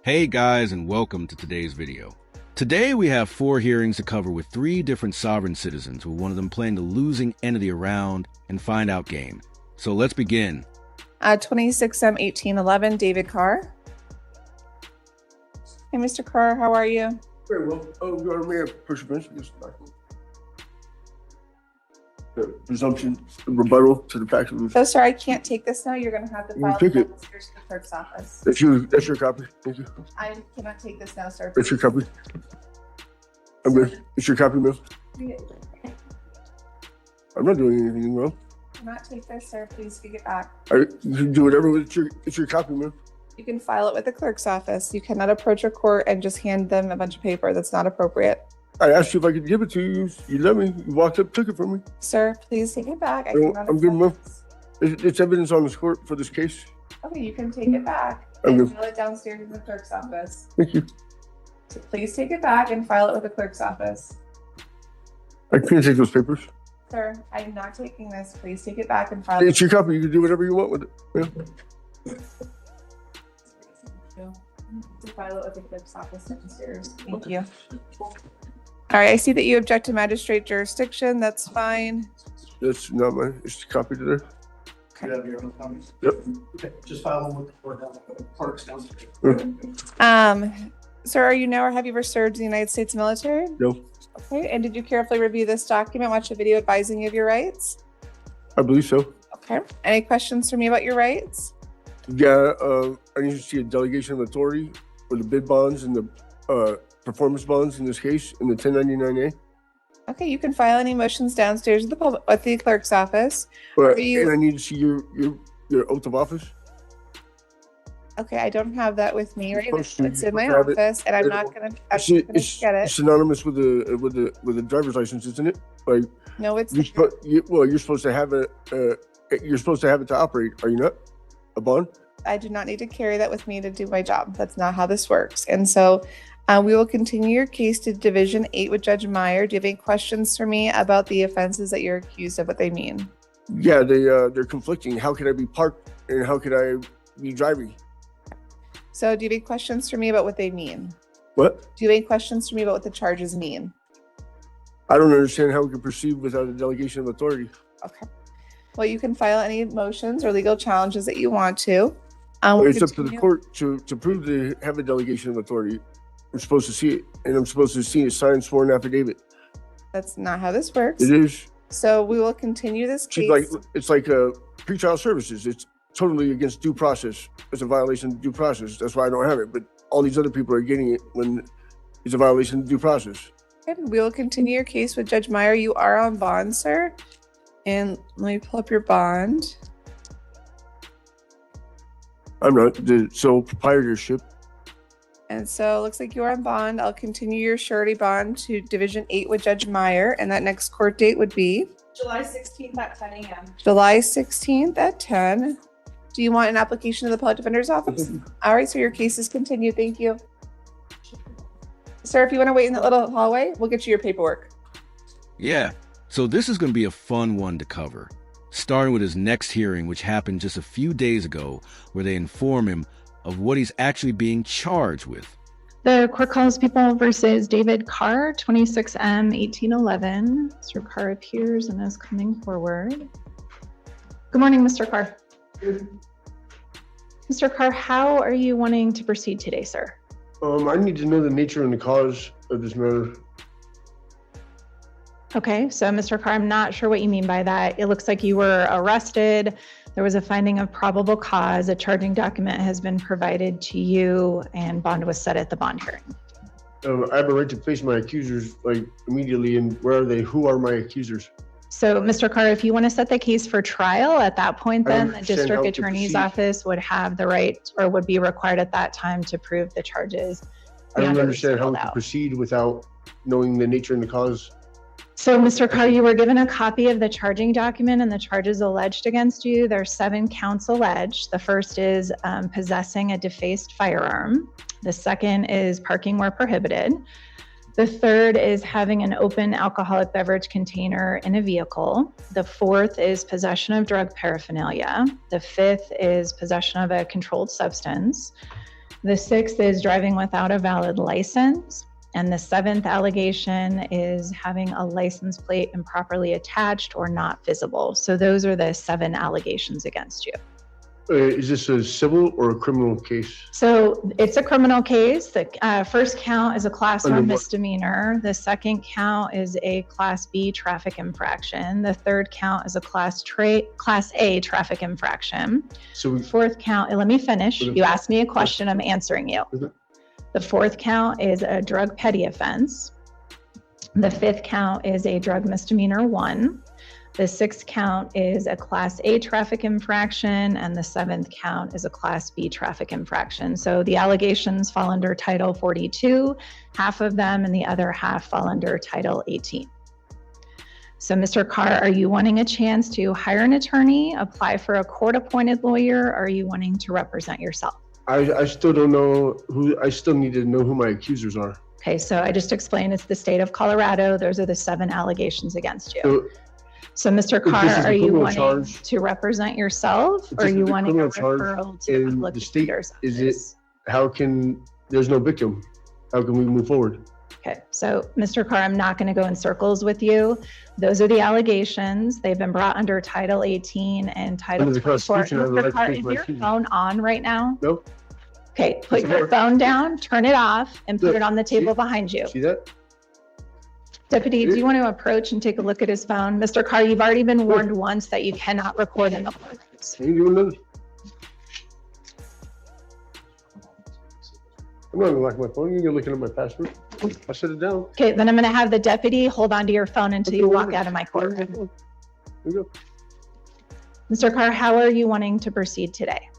Hey guys, and welcome to today's video. Today we have 4 hearings to cover with 3 different sovereign citizens, with one of them playing the losing end of the around and find out game. So let's begin. 26M 1811, David Carr. Hey, Mr. Carr, how are you? Very well. Oh, may I push a bench? The presumption, rebuttal to the facts of So sorry, I can't take this now. You're going to have to file it downstairs to the clerk's office. That's your copy. Thank you. I cannot take this now, sir. That's your copy. I'm good. It's your copy, miss. I'm not doing anything wrong. Cannot take this, sir. Please take it back. You can do whatever with it's your copy, man. You can file it with the clerk's office. You cannot approach a court and just hand them a bunch of paper. That's not appropriate. I asked you if I could give it to you. You let me. You walked up, took it from me. Sir, please take it back. I'm good, ma'am. It's evidence on this court for this case. Okay, you can take it back I'm and good. file it downstairs in the clerk's office. Thank you. So please take it back and file it with the clerk's office. I can't take those papers. Sir, I'm not taking this. Please take it back and file it. It's your copy. You can do whatever you want with it. Yeah. To file it with the clerk's office downstairs. Thank you. All right, I see that you object to magistrate jurisdiction. That's fine. That's not my. It's the copy to there. You have your own comments? Yep. Okay, just file them with the clerk's downstairs. Sir, are you now or have you ever served in the United States military? No, Okay, and did you carefully review this document, watch a video advising you of your rights? I believe so. Okay, any questions for me about your rights? Yeah, I need to see a delegation of authority for the bid bonds and the performance bonds in this case in the 1099A. Okay, you can file any motions downstairs at the clerk's office. But Are you- and I need to see your oath of office. Okay, I don't have that with me right now. Supposed to. It's in my Have it. office, and I'm not gonna It's get it. synonymous with the driver's license, isn't it? Like No, it's you're supposed to have it. You're supposed to have it to operate. Are you not? A bond? I do not need to carry that with me to do my job. That's not how this works. And so we will continue your case to Division 8 with Judge Meyer. Do you have any questions for me about the offenses that you're accused of, what they mean? Yeah, they're conflicting. How could I be parked and how could I be driving? So do you have any questions for me about what they mean? What? Do you have any questions for me about what the charges mean? I don't understand how we can proceed without a delegation of authority. Okay. Well, you can file any motions or legal challenges that you want to. It's up to the court to prove they have a delegation of authority. I'm supposed to see it, and I'm supposed to see a signed sworn affidavit. That's not how this works. It is. So we will continue this case. It's like pretrial services. It's totally against due process. It's a violation of due process. That's why I don't have it. But all these other people are getting it when it's a violation of due process. Okay, we will continue your case with Judge Meyer. You are on bond, sir. And let me pull up your bond. I'm not the sole proprietorship. And so it looks like you're on bond. I'll continue your surety bond to Division 8 with Judge Meyer. And that next court date would be? July 16th at 10 a.m. July 16th at 10. Do you want an application to the Appellate Defender's Office? All right, so your case is continued. Thank you. Sir, if you want to wait in that little hallway, we'll get you your paperwork. Yeah, so this is going to be a fun one to cover, starting with his next hearing, which happened just a few days ago, where they inform him of what he's actually being charged with. The court calls People versus David Carr, 26M 1811. Mr. Carr appears and is coming forward. Good morning, Mr. Carr. Mr. Carr, how are you wanting to proceed today, sir? I need to know the nature and the cause of this matter. Okay, so Mr. Carr, I'm not sure what you mean by that. It looks like you were arrested. There was a finding of probable cause. A charging document has been provided to you and bond was set at the bond hearing. I have a right to face my accusers like immediately. And where are they? Who are my accusers? So, Mr. Carr, if you want to set the case for trial at that point, then the district attorney's office would have the right or would be required at that time to prove the charges. I don't understand how we can proceed without knowing the nature and the cause. So, Mr. Carr, you were given a copy of the charging document and the charges alleged against you. There are 7 counts alleged. The first is possessing a defaced firearm. The second is parking where prohibited. The third is having an open alcoholic beverage container in a vehicle. The fourth is possession of drug paraphernalia. The fifth is possession of a controlled substance. The 6th is driving without a valid license. And the 7th allegation is having a license plate improperly attached or not visible. So those are the 7 allegations against you. Is this a civil or a criminal case? So it's a criminal case. The first count is a class Under 1 what? misdemeanor. The second count is a class B traffic infraction. The third count is a class A traffic infraction. So The fourth count, let me finish. Okay. You asked me a question, I'm answering you. Okay. The fourth count is a drug petty offense. The fifth count is a drug misdemeanor 1. The 6th count is a class A traffic infraction, and the 7th count is a class B traffic infraction. So the allegations fall under Title 42, half of them, and the other half fall under Title 18. So Mr. Carr, are you wanting a chance to hire an attorney, apply for a court-appointed lawyer, or are you wanting to represent yourself? I still don't know I still need to know who my accusers are. Okay, so I just explained it's the state of Colorado. Those are the 7 allegations against you. So Mr. If this Carr, is a are you criminal wanting charge- to represent yourself, If or are this you is a wanting a criminal charge referral to the in public the state, defender's is it- office? How can, there's no victim. How can we move forward? Okay, so Mr. Carr, I'm not going to go in circles with you. Those are the allegations. They've been brought under Title 18 and Title Under the 24. Constitution, I have the Mr. right to Carr, take is my your opinion. phone on right now? No? Okay, put It's your not. phone down, turn it off, and put Look, it on the table see? behind you. See that? Deputy, do you want to approach and take a look at his phone? Mr. Carr, you've already been warned once that you cannot record in the courtroom. Can you give another? I'm not gonna lock my phone. You're looking at my password. I set it down. Okay, then I'm going to have the deputy hold on to your phone until you walk out of my courtroom. There you go. Mr. Carr, how are you wanting to proceed today?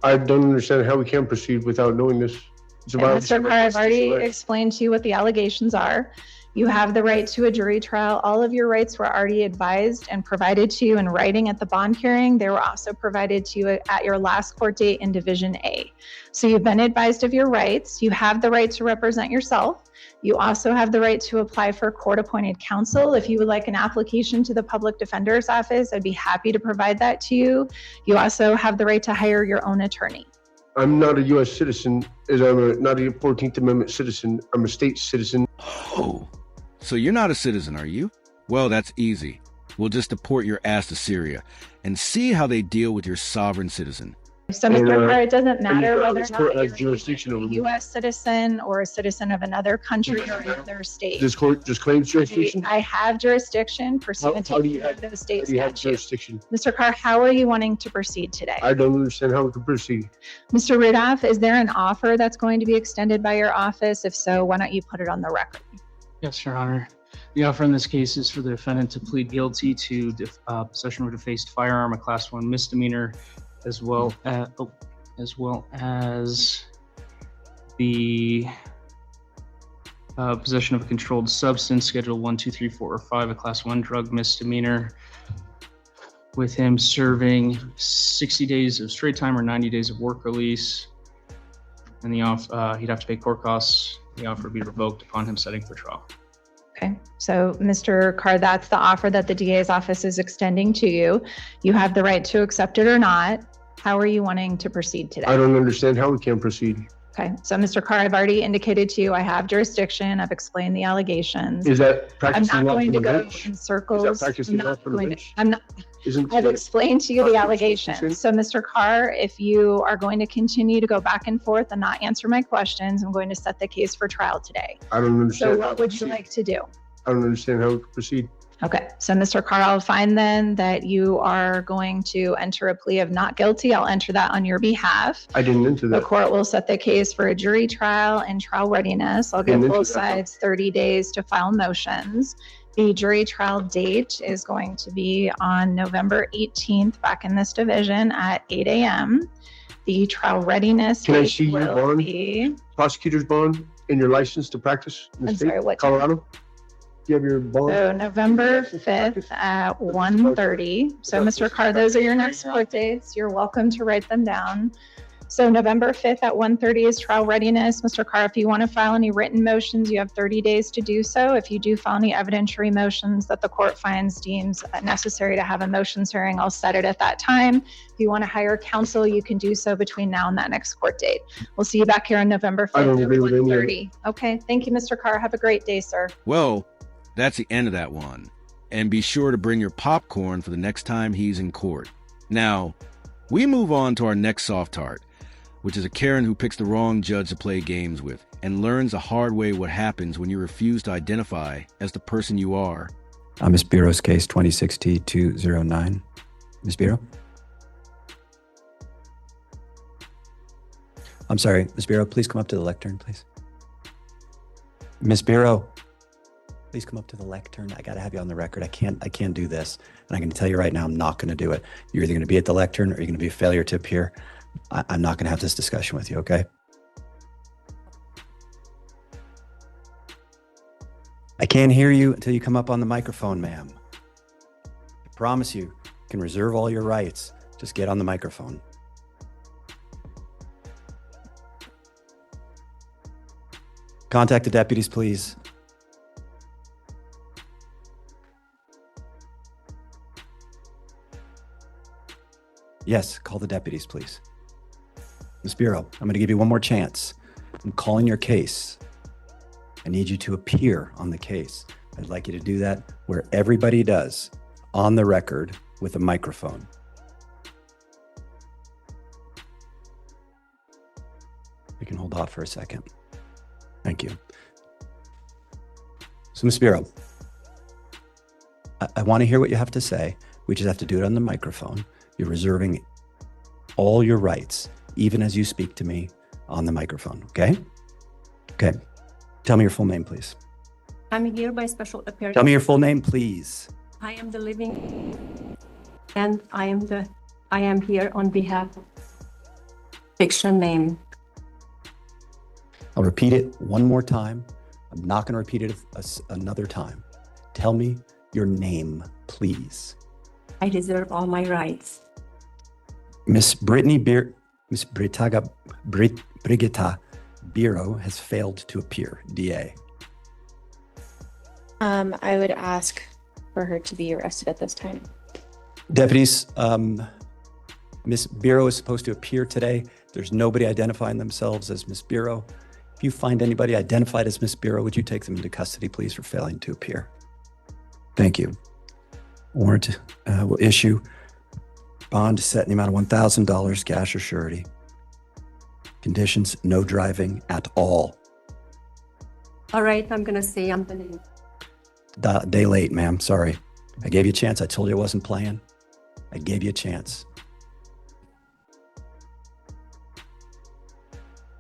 I don't understand how we can proceed without knowing this. It's a Okay, violation Mr. of my Carr, I've already constitutional right. explained to you what the allegations are. You have the right to a jury trial. All of your rights were already advised and provided to you in writing at the bond hearing. They were also provided to you at your last court date in Division A. So you've been advised of your rights. You have the right to represent yourself. You also have the right to apply for court-appointed counsel. If you would like an application to the public defender's office, I'd be happy to provide that to you. You also have the right to hire your own attorney. I'm not a U.S. citizen, as I'm not a 14th Amendment citizen. I'm a state citizen. Oh, so you're not a citizen, are you? Well, that's easy. We'll just deport your ass to Syria and see how they deal with your sovereign citizen. So, Mr. Carr, it doesn't matter whether or this court not has you're jurisdiction over a me. U.S. citizen or a citizen of another country or another state. This court just claims jurisdiction? I have jurisdiction pursuant How to do you have- the state Do you have statute. jurisdiction? Mr. Carr, how are you wanting to proceed today? I don't understand how we can proceed. Mr. Rudolph, is there an offer that's going to be extended by your office? If so, why don't you put it on the record? Yes, Your Honor. The offer in this case is for the defendant to plead guilty to possession of a defaced firearm, a Class 1 misdemeanor, as well as the possession of a controlled substance, Schedule 1, 2, 3, 4, or 5, a Class 1 drug misdemeanor, with him serving 60 days of straight time or 90 days of work release. And he'd have to pay court costs. The offer would be revoked upon him setting for trial. Okay, so Mr. Carr, that's the offer that the DA's office is extending to you. You have the right to accept it or not. How are you wanting to proceed today? I don't understand how we can proceed. Okay, so Mr. Carr, I've already indicated to you I have jurisdiction. I've explained the allegations. Is that I'm practicing not law going from to the go bench? in circles. practicing I'm law not from the going to- bench? I'm not, Isn't I've it- explained to you the Constitution? allegations. So Mr. Carr, if you are going to continue to go back and forth and not answer my questions, I'm going to set the case for trial today. I don't understand. So how what we would you proceed. like to do? I don't understand how we can proceed. Okay, so Mr. Carr, I'll find then that you are going to enter a plea of not guilty. I'll enter that on your behalf. I didn't enter The that. court will set the case for a jury trial and trial readiness. I'll give Didn't enter both that. sides 30 days to file motions. The jury trial date is going to be on November 18th back in this division at 8 a.m. The trial readiness Can I date see your will bond? be, Prosecutor's bond and your license to practice in the I'm state, sorry, what? Colorado? You have your bond? So November 5th at 1:30. So Mr. Carr, those are your next court dates. You're welcome to write them down. So November 5th at 1:30 is trial readiness. Mr. Carr, if you want to file any written motions, you have 30 days to do so. If you do file any evidentiary motions that the court deems necessary to have a motions hearing, I'll set it at that time. If you want to hire counsel, you can do so between now and that next court date. We'll see you back here on November 5th I don't at agree with any of it. 1:30. Okay, thank you, Mr. Carr. Have a great day, sir. Well, that's the end of that one. And be sure to bring your popcorn for the next time he's in court. Now, we move on to our next soft tart, which is a Karen who picks the wrong judge to play games with and learns the hard way what happens when you refuse to identify as the person you are. Ms. Bureau's case 26T209. Ms. Bureau? I'm sorry, Ms. Bureau, please come up to the lectern, please. Ms. Bureau, please come up to the lectern. I got to have you on the record. I can't do this. And I'm going to tell you right now, I'm not going to do it. You're either going to be at the lectern or you're going to be a failure to appear. I'm not going to have this discussion with you, okay? I can't hear you until you come up on the microphone, ma'am. I promise you can reserve all your rights. Just get on the microphone. Contact the deputies, please. Yes, call the deputies, please. Ms. Bureau, I'm going to give you one more chance. I'm calling your case. I need you to appear on the case. I'd like you to do that where everybody does, on the record with a microphone. We can hold off for a second. Thank you. So, Ms. Bureau, I want to hear what you have to say. We just have to do it on the microphone. You're reserving all your rights, even as you speak to me on the microphone, okay? Okay. Tell me your full name, please. I'm here by special appearance. Tell me your full name, please. I am the living, and I am here on behalf of fiction name. I'll repeat it one more time. I'm not going to repeat it another time. Tell me your name, please. I reserve all my rights. Miss Brigitta Bureau has failed to appear. DA. I would ask for her to be arrested at this time. Deputies, Miss Bureau is supposed to appear today. There's nobody identifying themselves as Miss Bureau. If you find anybody identified as Miss Bureau, would you take them into custody, please, for failing to appear? Thank you. Warrant will issue. Bond set in the amount of $1,000, cash or surety. Conditions, no driving at all. All right, I'm gonna say I'm the name. Day late, ma'am. Sorry. I gave you a chance. I told you I wasn't playing. I gave you a chance.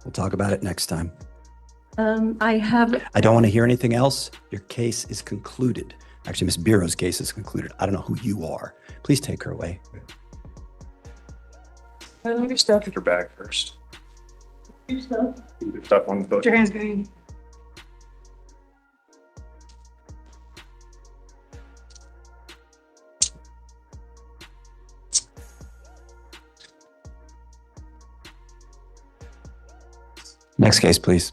We'll talk about it next time. I don't want to hear anything else. Your case is concluded. Actually, Miss Bureau's case is concluded. I don't know who you are. Please take her away. Leave your stuff. Get your bag first. Your stuff. Leave your stuff on the book. Put your hands behind. Next case, please.